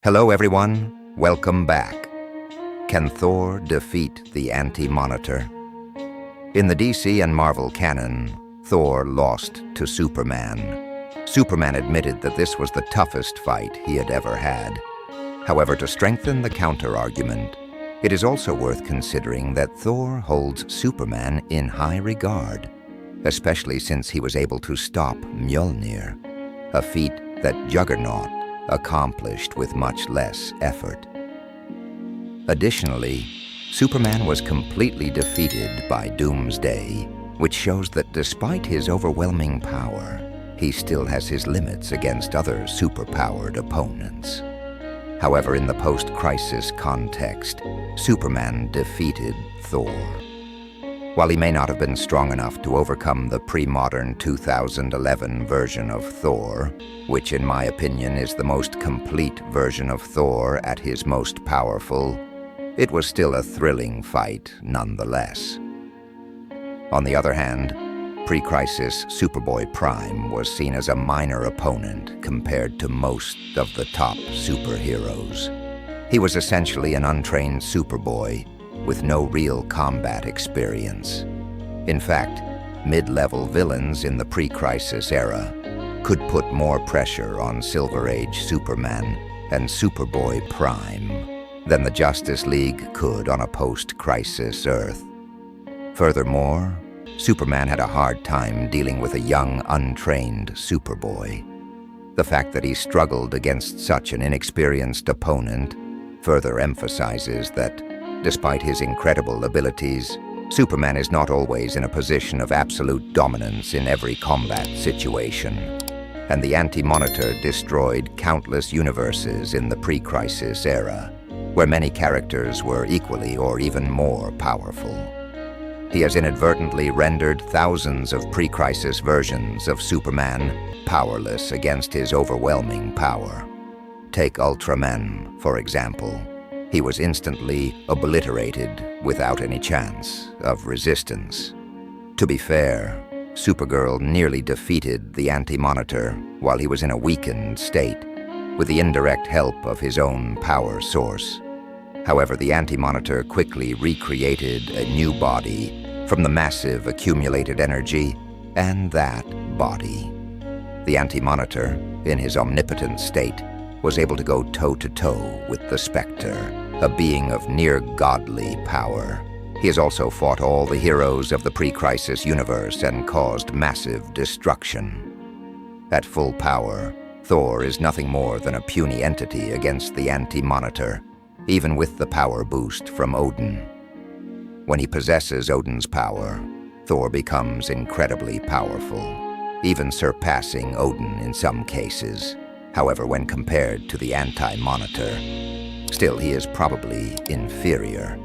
Hello everyone, welcome back. Can Thor defeat the Anti-Monitor? In the DC and Marvel canon, Thor lost to Superman. Superman admitted that this was the toughest fight he had ever had. However, to strengthen the counter-argument, it is also worth considering that Thor holds Superman in high regard, especially since he was able to stop Mjölnir, a feat that Juggernaut accomplished with much less effort. Additionally, Superman was completely defeated by Doomsday, which shows that despite his overwhelming power, he still has his limits against other superpowered opponents. However, in the post-crisis context, Superman defeated Thor. While he may not have been strong enough to overcome the pre-modern 2011 version of Thor, which in my opinion is the most complete version of Thor at his most powerful, it was still a thrilling fight nonetheless. On the other hand, pre-crisis Superboy Prime was seen as a minor opponent compared to most of the top superheroes. He was essentially an untrained Superboy with no real combat experience. In fact, mid-level villains in the pre-crisis era could put more pressure on Silver Age Superman and Superboy Prime than the Justice League could on a post-crisis Earth. Furthermore, Superman had a hard time dealing with a young, untrained Superboy. The fact that he struggled against such an inexperienced opponent further emphasizes that despite his incredible abilities, Superman is not always in a position of absolute dominance in every combat situation. And the Anti-Monitor destroyed countless universes in the pre-crisis era, where many characters were equally or even more powerful. He has inadvertently rendered thousands of pre-crisis versions of Superman powerless against his overwhelming power. Take Ultraman, for example. He was instantly obliterated without any chance of resistance. To be fair, Supergirl nearly defeated the Anti-Monitor while he was in a weakened state, with the indirect help of his own power source. However, the Anti-Monitor quickly recreated a new body from the massive accumulated energy and that body. The Anti-Monitor, in his omnipotent state, was able to go toe-to-toe with the Spectre, a being of near-godly power. He has also fought all the heroes of the pre-crisis universe and caused massive destruction. At full power, Thor is nothing more than a puny entity against the Anti-Monitor, even with the power boost from Odin. When he possesses Odin's power, Thor becomes incredibly powerful, even surpassing Odin in some cases. However, when compared to the Anti-Monitor, still he is probably inferior.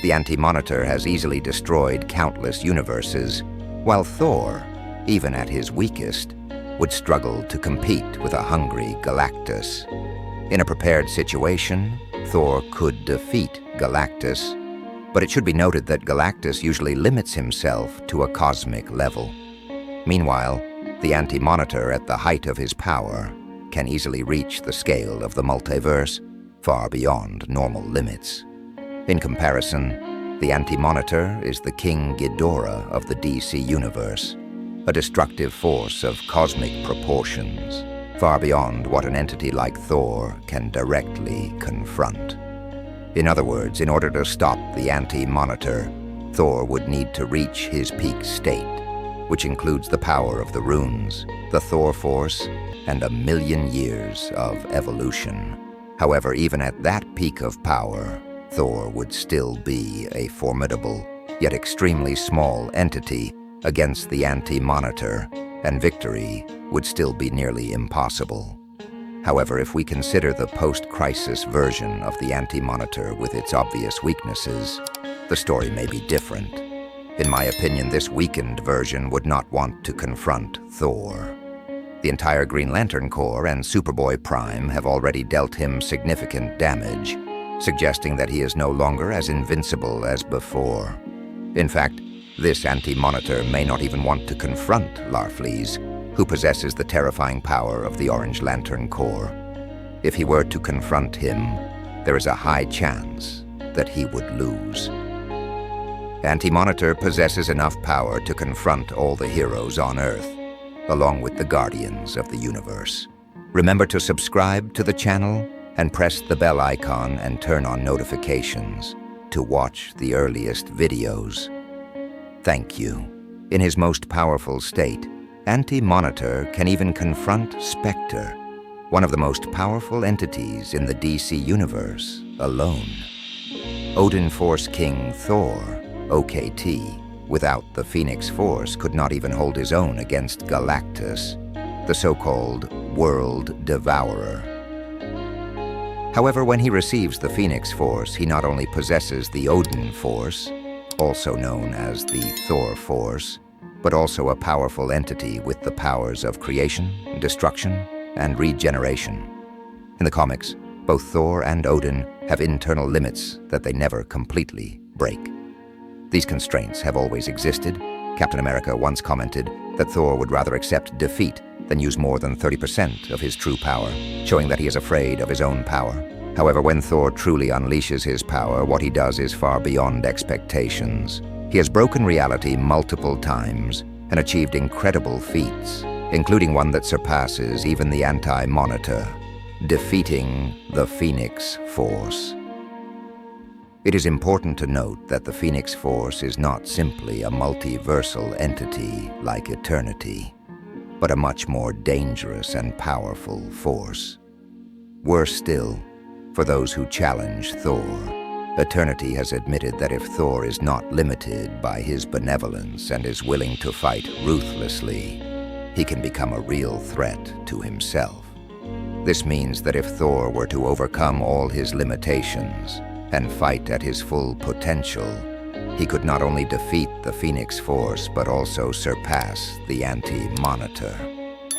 The Anti-Monitor has easily destroyed countless universes, while Thor, even at his weakest, would struggle to compete with a hungry Galactus. In a prepared situation, Thor could defeat Galactus, but it should be noted that Galactus usually limits himself to a cosmic level. Meanwhile, the Anti-Monitor at the height of his power can easily reach the scale of the multiverse, far beyond normal limits. In comparison, the Anti-Monitor is the King Ghidorah of the DC universe, a destructive force of cosmic proportions, far beyond what an entity like Thor can directly confront. In other words, in order to stop the Anti-Monitor, Thor would need to reach his peak state, which includes the power of the runes, the Thor Force, and 1,000,000 years of evolution. However, even at that peak of power, Thor would still be a formidable, yet extremely small entity against the Anti-Monitor, and victory would still be nearly impossible. However, if we consider the post-crisis version of the Anti-Monitor with its obvious weaknesses, the story may be different. In my opinion, this weakened version would not want to confront Thor. The entire Green Lantern Corps and Superboy Prime have already dealt him significant damage, suggesting that he is no longer as invincible as before. In fact, this Anti-Monitor may not even want to confront Larfleeze, who possesses the terrifying power of the Orange Lantern Corps. If he were to confront him, there is a high chance that he would lose. Anti-Monitor possesses enough power to confront all the heroes on Earth, along with the Guardians of the Universe. Remember to subscribe to the channel and press the bell icon and turn on notifications to watch the earliest videos. Thank you. In his most powerful state, Anti-Monitor can even confront Spectre, one of the most powerful entities in the DC Universe, alone. Odin Force King Thor, OKT, without the Phoenix Force, could not even hold his own against Galactus, the so-called World Devourer. However, when he receives the Phoenix Force, he not only possesses the Odin Force, also known as the Thor Force, but also a powerful entity with the powers of creation, destruction, and regeneration. In the comics, both Thor and Odin have internal limits that they never completely break. These constraints have always existed. Captain America once commented that Thor would rather accept defeat than use more than 30% of his true power, showing that he is afraid of his own power. However, when Thor truly unleashes his power, what he does is far beyond expectations. He has broken reality multiple times and achieved incredible feats, including one that surpasses even the Anti-Monitor, defeating the Phoenix Force. It is important to note that the Phoenix Force is not simply a multiversal entity like Eternity, but a much more dangerous and powerful force. Worse still, for those who challenge Thor, Eternity has admitted that if Thor is not limited by his benevolence and is willing to fight ruthlessly, he can become a real threat to himself. This means that if Thor were to overcome all his limitations and fight at his full potential, he could not only defeat the Phoenix Force, but also surpass the Anti-Monitor.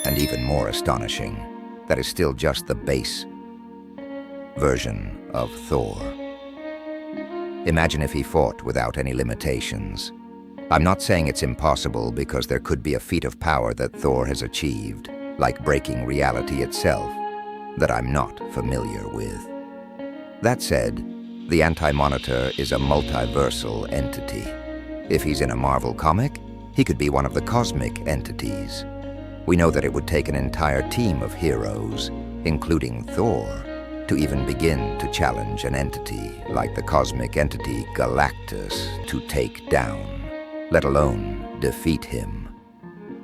And even more astonishing, that is still just the base version of Thor. Imagine if he fought without any limitations. I'm not saying it's impossible, because there could be a feat of power that Thor has achieved, like breaking reality itself, that I'm not familiar with. That said, the Anti-Monitor is a multiversal entity. If he's in a Marvel comic, he could be one of the cosmic entities. We know that it would take an entire team of heroes, including Thor, to even begin to challenge an entity like the cosmic entity Galactus to take down, let alone defeat him.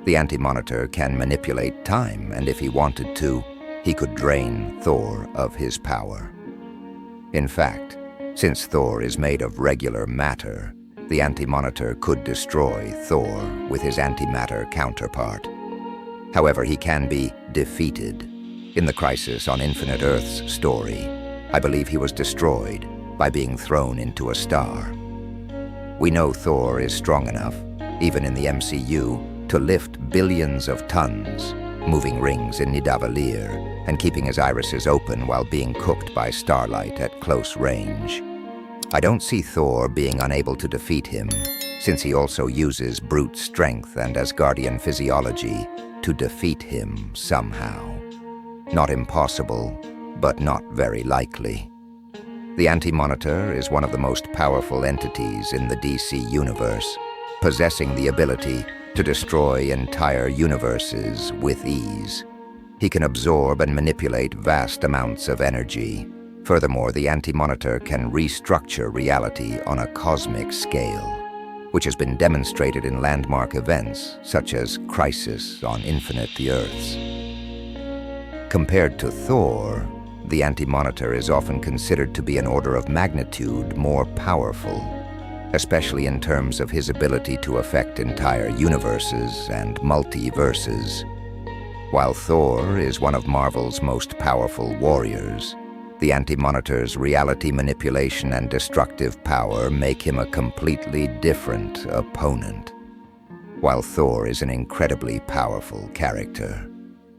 The Anti-Monitor can manipulate time, and if he wanted to, he could drain Thor of his power. In fact, since Thor is made of regular matter, the Anti-Monitor could destroy Thor with his antimatter counterpart. However, he can be defeated. In the Crisis on Infinite Earths story, I believe he was destroyed by being thrown into a star. We know Thor is strong enough, even in the MCU, to lift billions of tons, moving rings in Nidavellir and keeping his irises open while being cooked by starlight at close range. I don't see Thor being unable to defeat him, since he also uses brute strength and Asgardian physiology to defeat him somehow. Not impossible, but not very likely. The Anti-Monitor is one of the most powerful entities in the DC Universe, possessing the ability to destroy entire universes with ease. He can absorb and manipulate vast amounts of energy. Furthermore, the Anti-Monitor can restructure reality on a cosmic scale, which has been demonstrated in landmark events such as Crisis on Infinite Earths. Compared to Thor, the Anti-Monitor is often considered to be an order of magnitude more powerful, especially in terms of his ability to affect entire universes and multiverses. While Thor is one of Marvel's most powerful warriors, the Anti-Monitor's reality manipulation and destructive power make him a completely different opponent. While Thor is an incredibly powerful character,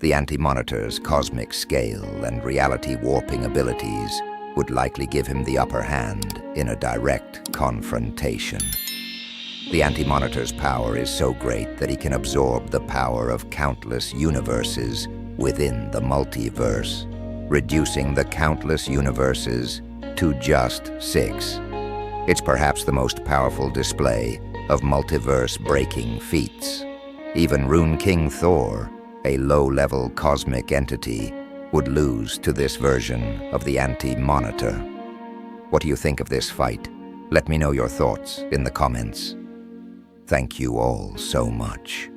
the Anti-Monitor's cosmic scale and reality warping abilities would likely give him the upper hand in a direct confrontation. The Anti-Monitor's power is so great that he can absorb the power of countless universes within the multiverse, reducing the countless universes to just 6. It's perhaps the most powerful display of multiverse-breaking feats. Even Rune King Thor, a low-level cosmic entity, would lose to this version of the Anti-Monitor. What do you think of this fight? Let me know your thoughts in the comments. Thank you all so much.